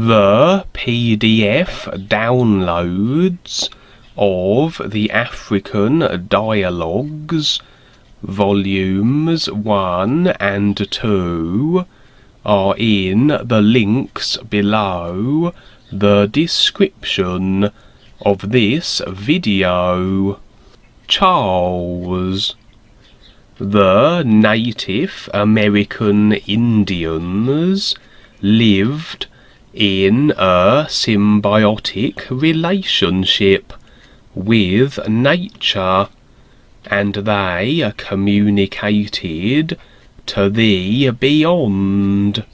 The PDF downloads of the African Dialogues, Volumes 1 and 2, are in the links below the description of this video. Charles. The Native American Indians lived in a symbiotic relationship with nature, and they communicated to the beyond.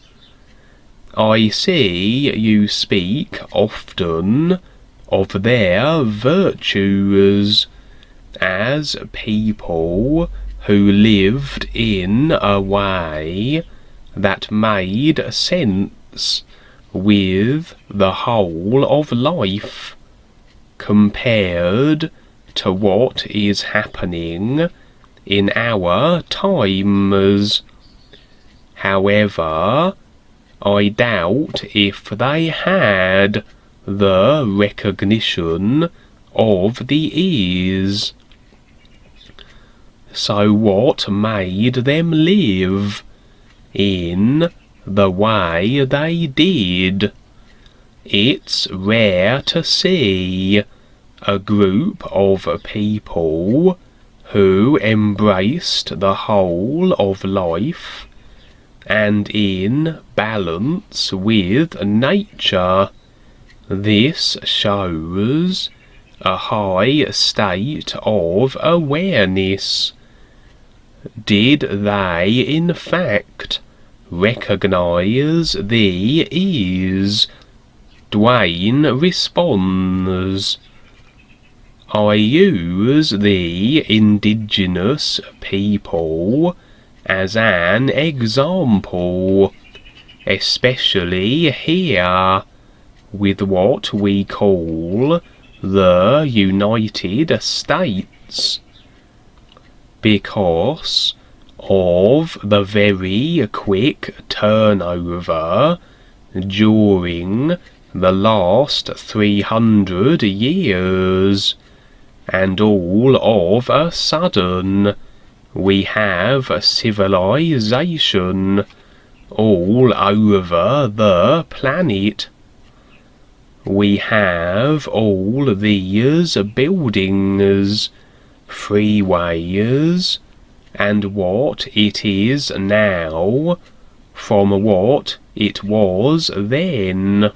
I see you speak often of their virtues as people who lived in a way that made sense with the whole of life, compared to what is happening in our times. However, I doubt if they had the recognition of the ears. So what made them live in the way they did? It's rare to see a group of people who embraced the whole of life and in balance with nature. This shows a high state of awareness. Did they in fact recognize the ease? Duane responds, I use the indigenous people as an example, especially here with what we call the United States, because of the very quick turnover during the last 300 years, and all of a sudden we have a civilization all over the planet. We have all these buildings, freeways, and what it is now from what it was then.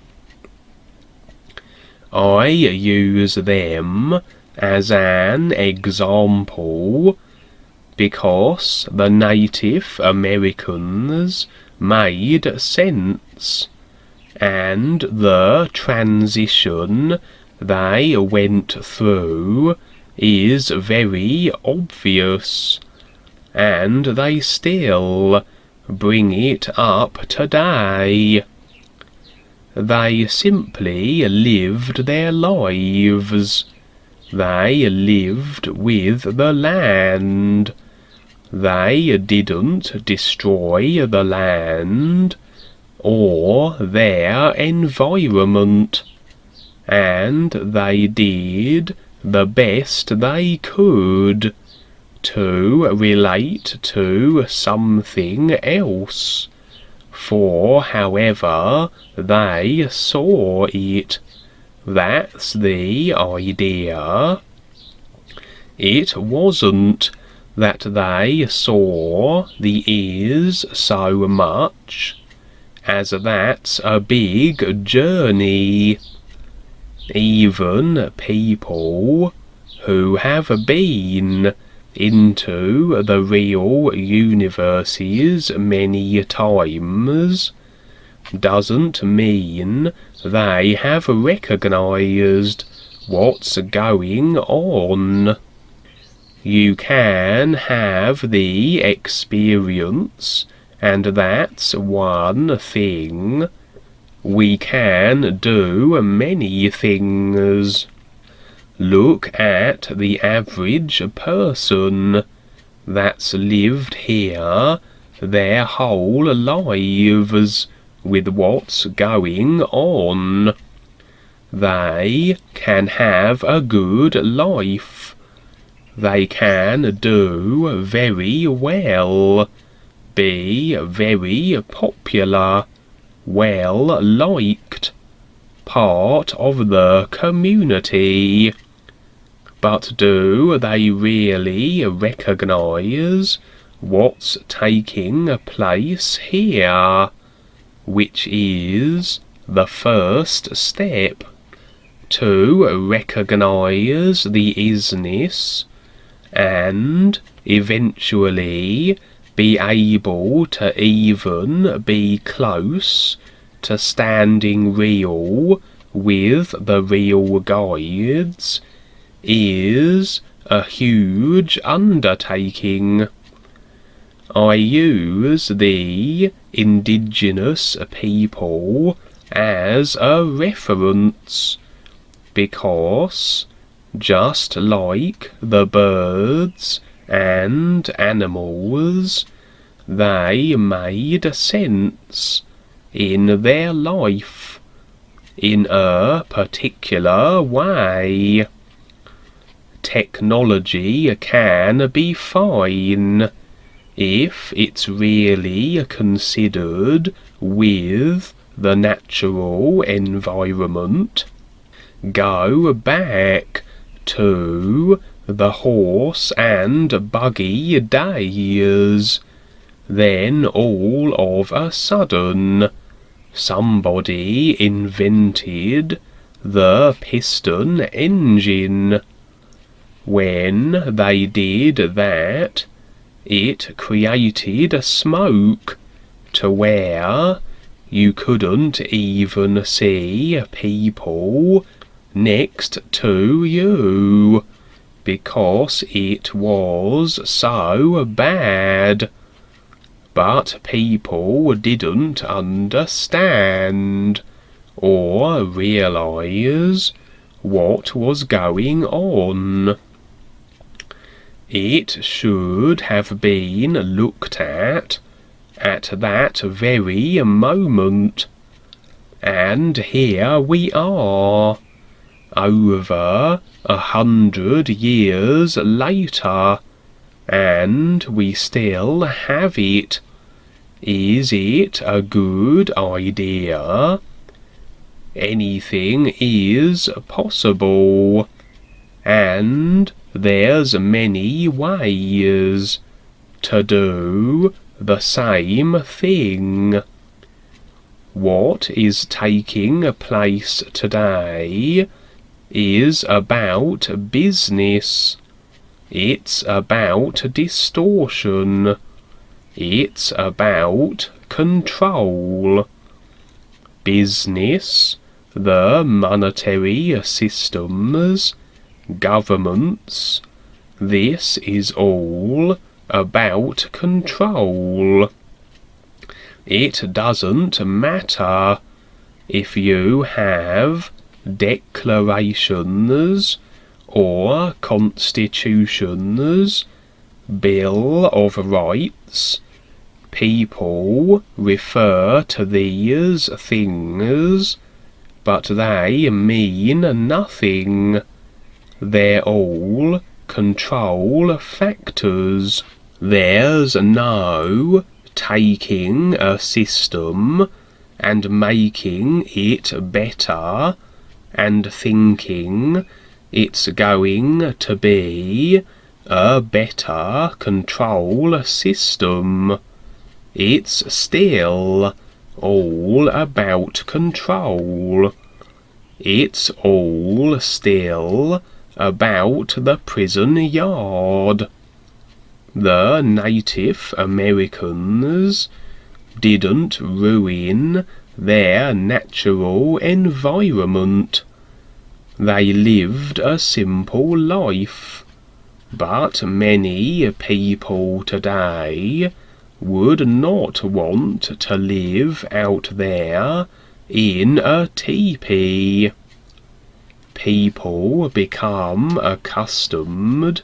I use them as an example because the Native Americans made sense, and the transition they went through is very obvious, and they still bring it up today. They simply lived their lives. They lived with the land. They didn't destroy the land or their environment, and they did the best they could to relate to something else, for however they saw it. That's the idea. It wasn't that they saw the ears so much as that's a big journey. Even people who have been into the real universes many times doesn't mean they have recognized what's going on. You can have the experience, and that's one thing. We can do many things. Look at the average person that's lived here their whole lives, with what's going on. They can have a good life. They can do very well, be very popular, well liked, part of the community. But do they really recognize what's taking place here, which is the first step? To recognize the isness and eventually be able to even be close to standing real with the real guides is a huge undertaking. I use the indigenous people as a reference because, just like the birds and animals, they made sense in their life in a particular way. Technology can be fine if it's really considered with the natural environment. Go back to the horse and buggy days. Then all of a sudden, somebody invented the piston engine. When they did that, it created smoke to where you couldn't even see people next to you because it was so bad. But people didn't understand or realize what was going on. It should have been looked at that very moment. And here we are, over 100 years later, and we still have it. Is it a good idea? Anything is possible, and there's many ways to do the same thing. What is taking place today is about business. It's about distortion. It's about control. Business, the monetary systems, governments, this is all about control. It doesn't matter if you have declarations or constitutions, Bill of Rights. People refer to these things, but they mean nothing. They're all control factors. There's no taking a system and making it better and thinking it's going to be a better control system. It's still all about control. It's all still about the prison yard. The Native Americans didn't ruin their natural environment. They lived a simple life, but many people today would not want to live out there in a teepee. People become accustomed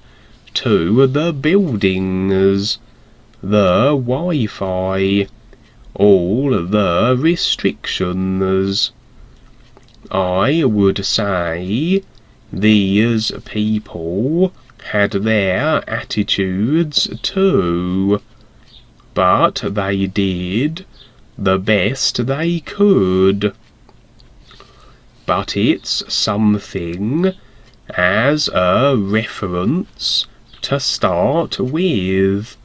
to the buildings, the Wi-Fi, all the restrictions. I would say these people had their attitudes too, but they did the best they could. But it's something as a reference to start with.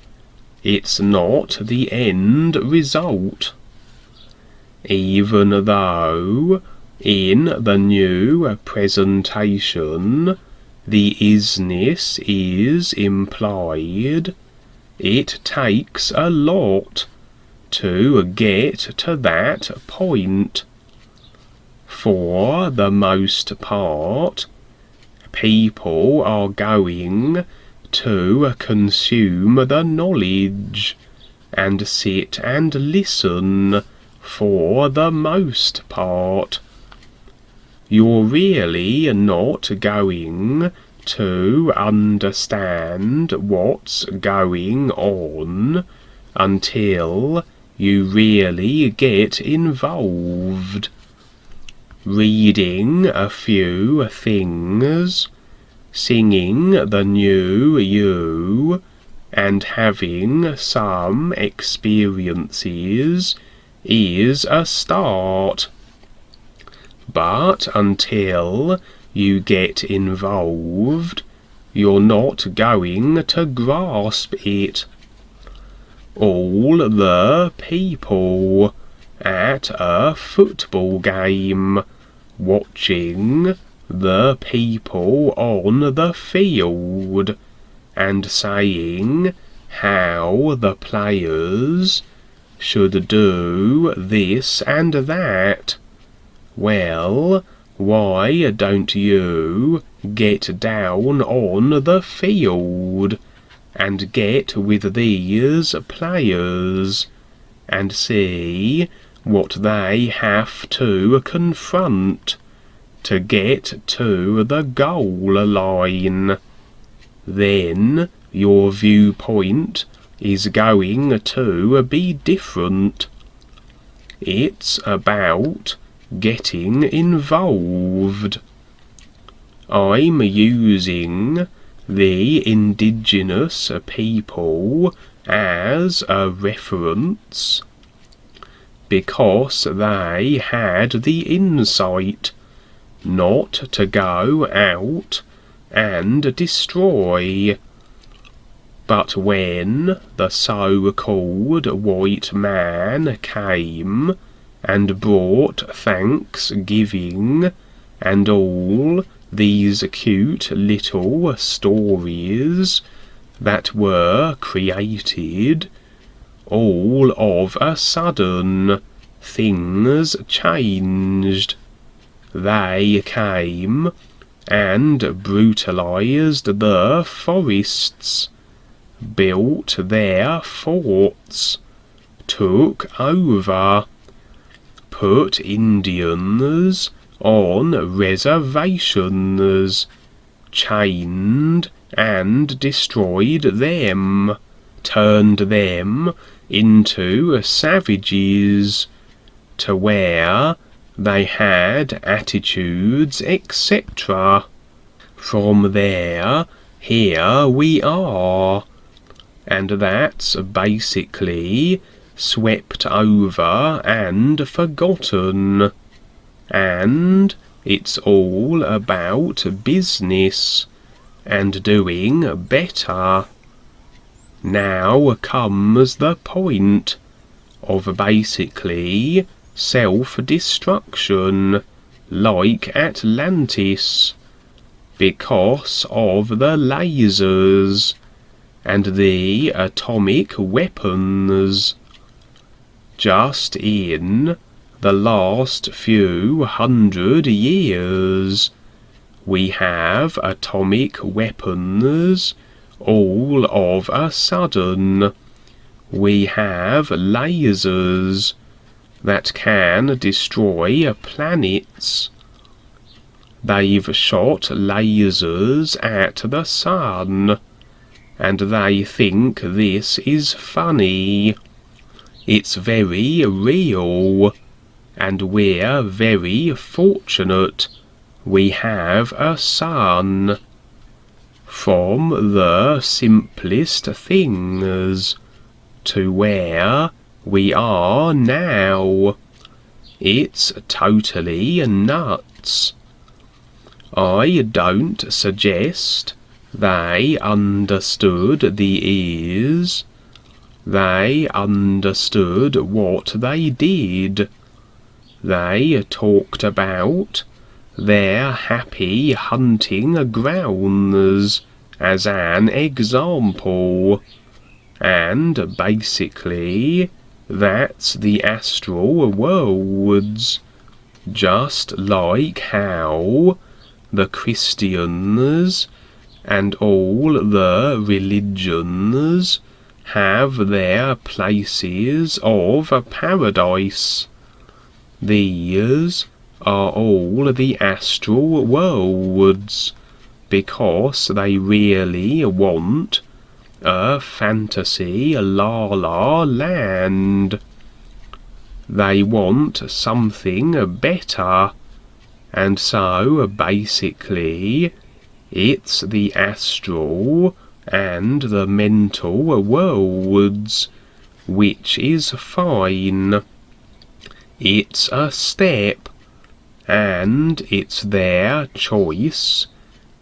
It's not the end result. Even though in the new presentation the isness is implied, it takes a lot to get to that point. For the most part, people are going to consume the knowledge and sit and listen for the most part. You're really not going to understand what's going on until you really get involved. Reading a few things, singing the new you, and having some experiences is a start. But until you get involved, you're not going to grasp it. All the people at a football game, watching the people on the field and saying how the players should do this and that. Well, why don't you get down on the field and get with these players and see what they have to confront to get to the goal line? Then your viewpoint is going to be different. It's about getting involved. I'm using the indigenous people as a reference because they had the insight not to go out and destroy. But when the so-called white man came and brought Thanksgiving and all these cute little stories that were created, all of a sudden things changed. They came and brutalized the forests, built their forts, took over, put Indians on reservations, chained and destroyed them, turned them into savages, to where they had attitudes, etc. From there, here we are, and that's basically swept over and forgotten, and it's all about business and doing better. Now comes the point of basically self-destruction, like Atlantis, because of the lasers and the atomic weapons. Just in the last few hundred years, we have atomic weapons. All of a sudden, we have lasers that can destroy planets. They've shot lasers at the sun, and they think this is funny. It's very real, and we're very fortunate we have a son. From the simplest things to where we are now. It's totally nuts. I don't suggest they understood the ears. They understood what they did. They talked about their happy hunting grounds as an example, and basically that's the astral worlds, just like how the Christians and all the religions have their places of paradise. These are all the astral worlds, because they really want a fantasy la-la land. They want something better, and so basically it's the astral and the mental worlds, which is fine. It's a step, and it's their choice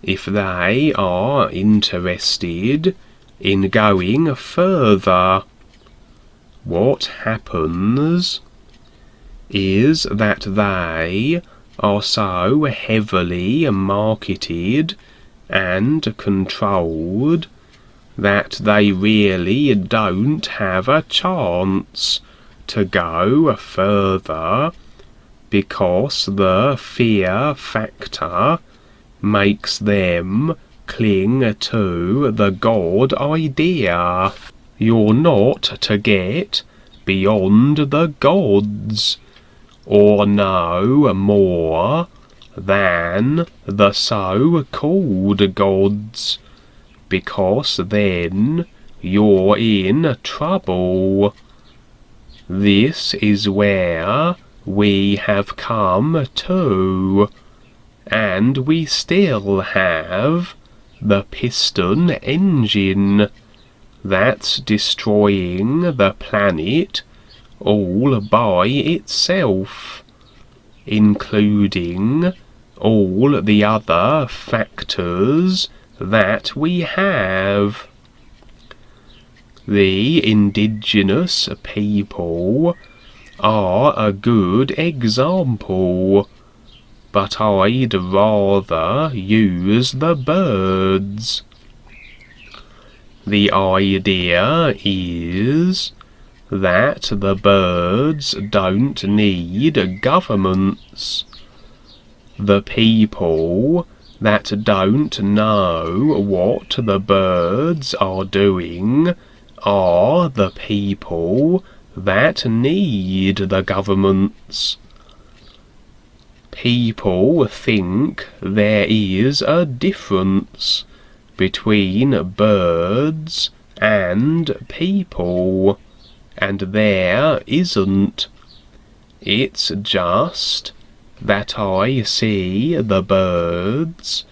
if they are interested in going further. What happens is that they are so heavily marketed and controlled that they really don't have a chance to go further, because the fear factor makes them cling to the God idea. You're not to get beyond the gods, or know more than the so-called gods, because then you're in trouble. This is where we have come to, and we still have the piston engine that's destroying the planet all by itself, including all the other factors that we have. The indigenous people are a good example, but I'd rather use the birds. The idea is that the birds don't need governments. The people that don't know what the birds are doing are the people that need the governments. People think there is a difference between birds and people, and there isn't. It's just that I see the birds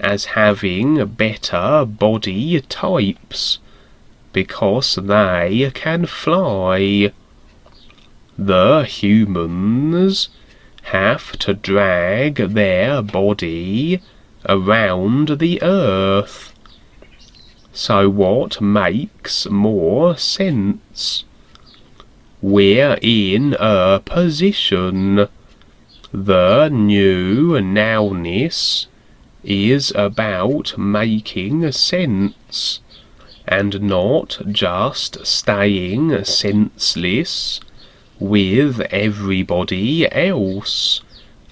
as having better body types, because they can fly. The humans have to drag their body around the earth. So what makes more sense? We're in a position. The new nowness is about making sense, and not just staying senseless with everybody else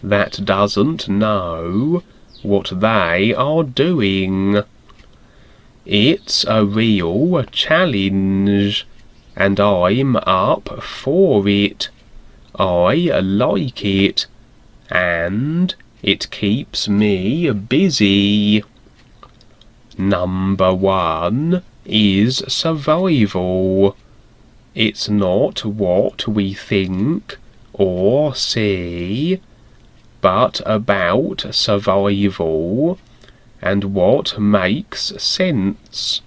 that doesn't know what they are doing. It's a real challenge, and I'm up for it. I like it, and it keeps me busy. Number 1 is survival. It's not what we think or see, but about survival and what makes sense.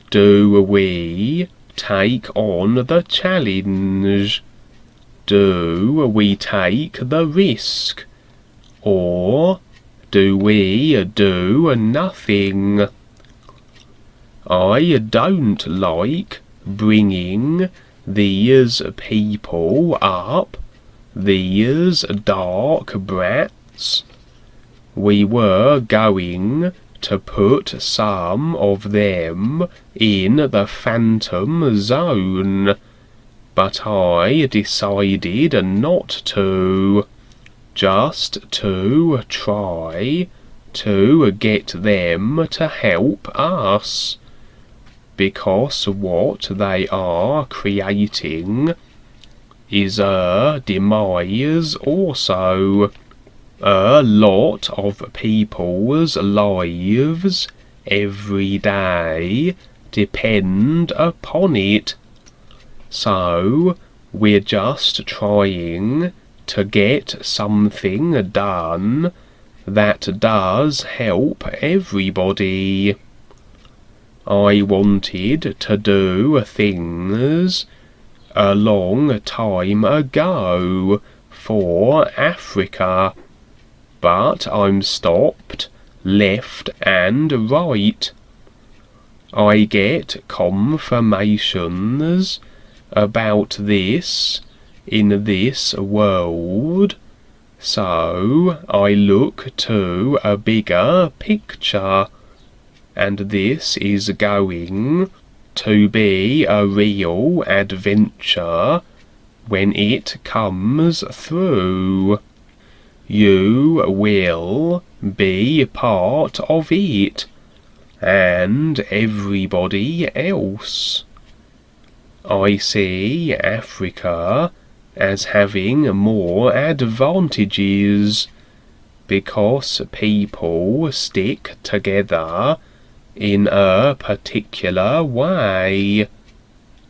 Do we take on the challenge? Do we take the risk? Or do we do nothing? I don't like bringing these people up, these dark brats. We were going to put some of them in the phantom zone, but I decided not to, just to try to get them to help us, because what they are creating is a demise also. A lot of people's lives every day depend upon it. So we're just trying to get something done that does help everybody. I wanted to do things a long time ago for Africa, but I'm stopped left and right. I get confirmations about this in this world, so I look to a bigger picture, and this is going to be a real adventure when it comes through. You will be part of it, and everybody else. I see Africa as having more advantages because people stick together in a particular way.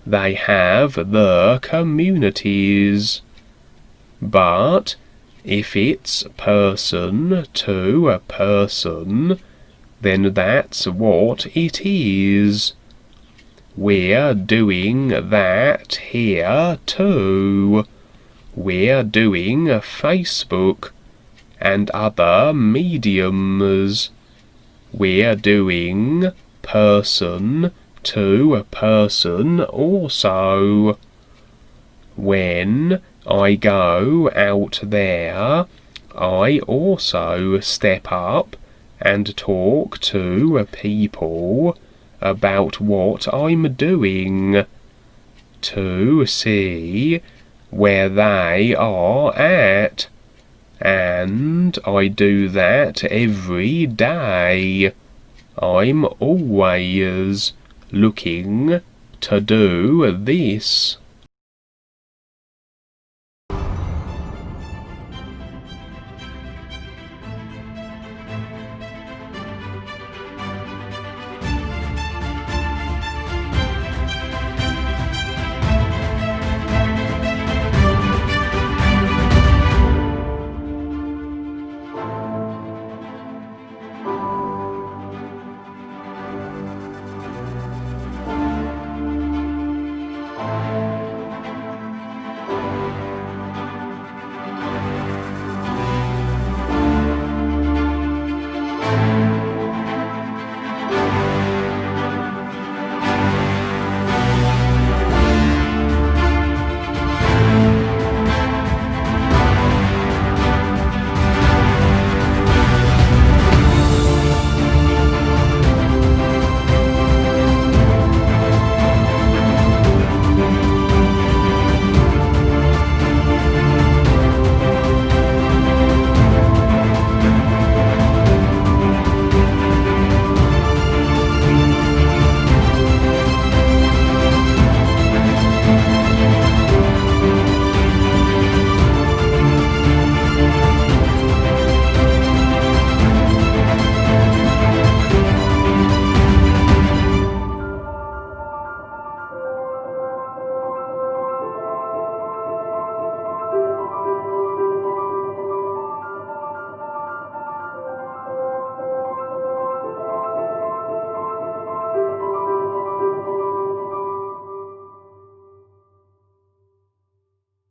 They have the communities. But if it's person to person, then that's what it is. We're doing that here too. We're doing Facebook and other mediums. We're doing person to person also. When I go out there, I also step up and talk to people about what I'm doing, to see where they are at, and I do that every day. I'm always looking to do this.